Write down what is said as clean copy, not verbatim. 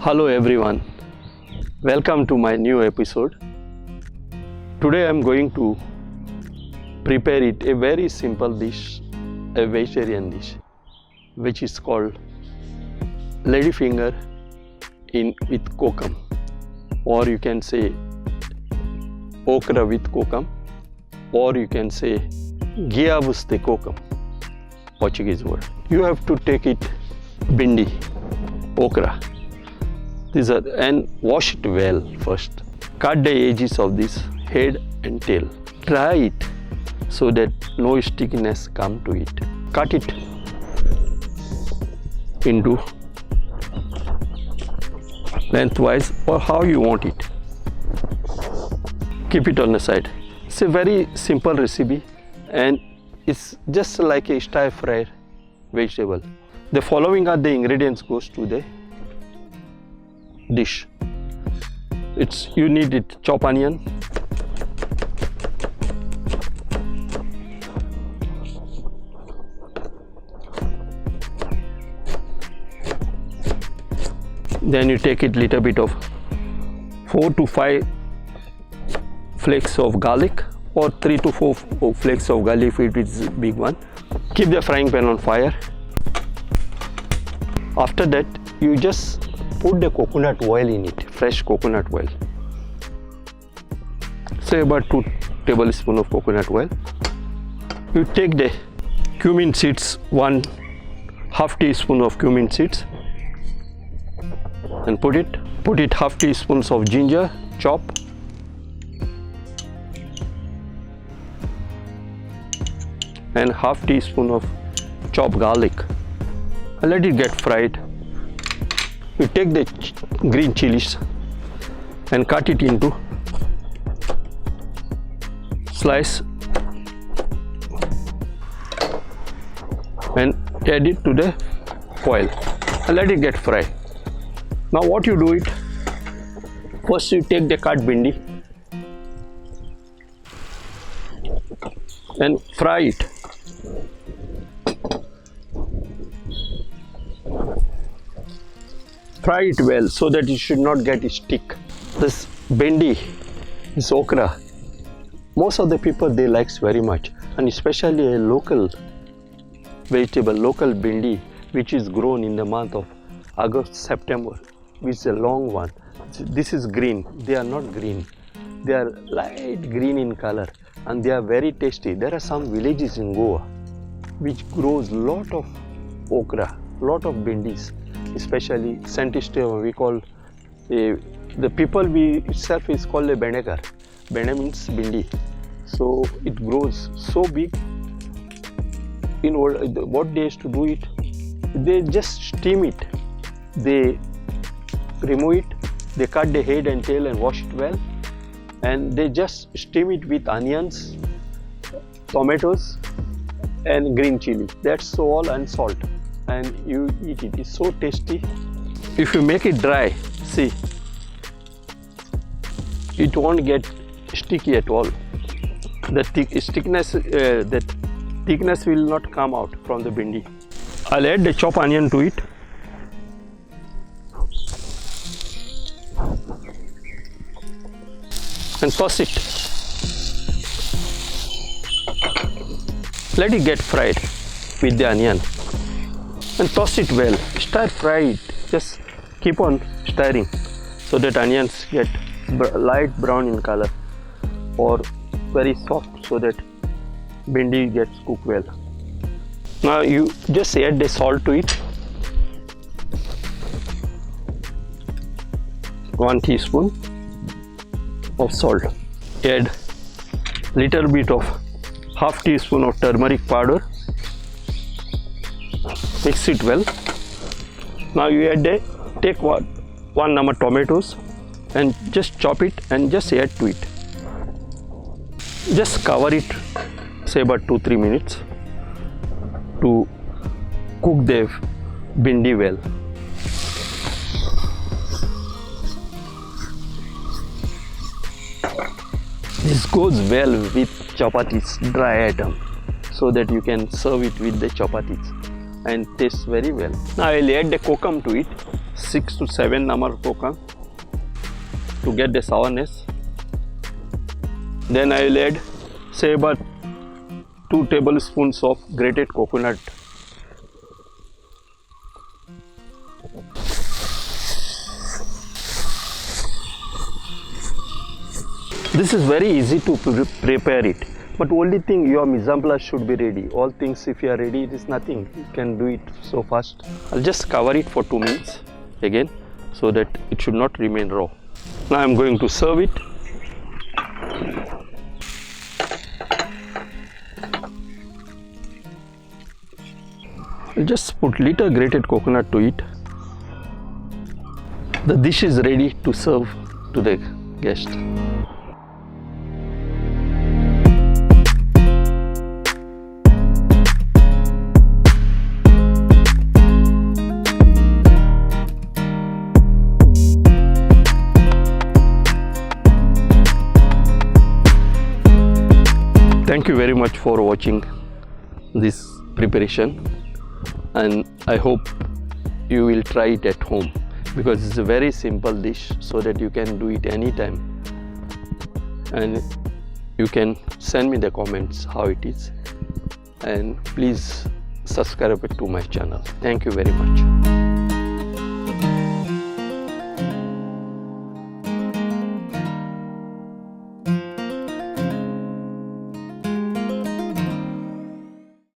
Hello everyone, welcome to my new episode. Today I am going to prepare a very simple dish, a vegetarian dish, which is called ladyfinger with kokum, or you can say okra with kokum, or you can say guiabos de kokum, Portuguese word. You have to take it bindi, okra. These are, and wash it well first. Cut the edges of this head and tail. Dry it so that no stickiness come to it. Cut it into lengthwise or how you want it. Keep it on the side. It's a very simple recipe and it's just like a stir fry vegetable. The following are the ingredients goes to the dish. You need it chop onion, then you take it little bit of 4 to 5 flakes of garlic or 3 to 4 flakes of garlic if it is big one. Keep the frying pan on fire. After that you just put the coconut oil in it, fresh coconut oil. Say about 2 tablespoons of coconut oil. You take the cumin seeds, 1/2 teaspoon of cumin seeds, and put it 1/2 teaspoons of ginger chop, and 1/2 teaspoon of chopped garlic, and let it get fried. You take the green chillies and cut it into slice and add it to the oil and let it get fried. Now what you do it, first you take the cut bindi and fry it. Fry it well so that it should not get stick. This bindi, this okra, most of the people they likes very much, and especially a local vegetable, local bindi, which is grown in the month of August, September, which is a long one. This is green. They are not green. They are light green in color, and they are very tasty. There are some villages in Goa which grows lot of okra, lot of bindis. Especially Saint-Esteve, we call the people we itself is called a benekar. Bene means bindi. So it grows so big. In what they used to do it, they just steam it. They remove it, they cut the head and tail and wash it well, and they just steam it with onions, tomatoes, and green chili. That's all, and salt. And you eat it. It's so tasty. If you make it dry, see, it won't get sticky at all. The thickness will not come out from the bindi. I'll add the chopped onion to it. And toss it. Let it get fried with the onion. And toss it well, stir fry it, just keep on stirring so that onions get light brown in color or very soft so that bindi gets cooked well. Now you just add the salt to it, 1 teaspoon of salt, add little bit of 1/2 teaspoon of turmeric powder. Mix it well. Now you take one number tomatoes and just chop it and just add to it. Just cover it, say about 2-3 minutes to cook the bindi well. This goes well with chapatis, dry item, so that you can serve it with the chapatis and tastes very well. Now I'll add the kokum to it. 6 to 7 namar kokum to get the sourness. Then I will add say about 2 tablespoons of grated coconut. This is very easy to prepare it, but only thing your mise en place should be ready. All things, if you are ready, it is nothing. You can do it so fast. I'll just cover it for 2 minutes again so that it should not remain raw. Now I'm going to serve it. I'll just put little grated coconut to it. The dish is ready to serve to the guest. Thank you very much for watching this preparation, and I hope you will try it at home because it's a very simple dish so that you can do it anytime, and you can send me the comments how it is, and please subscribe to my channel. Thank you very much.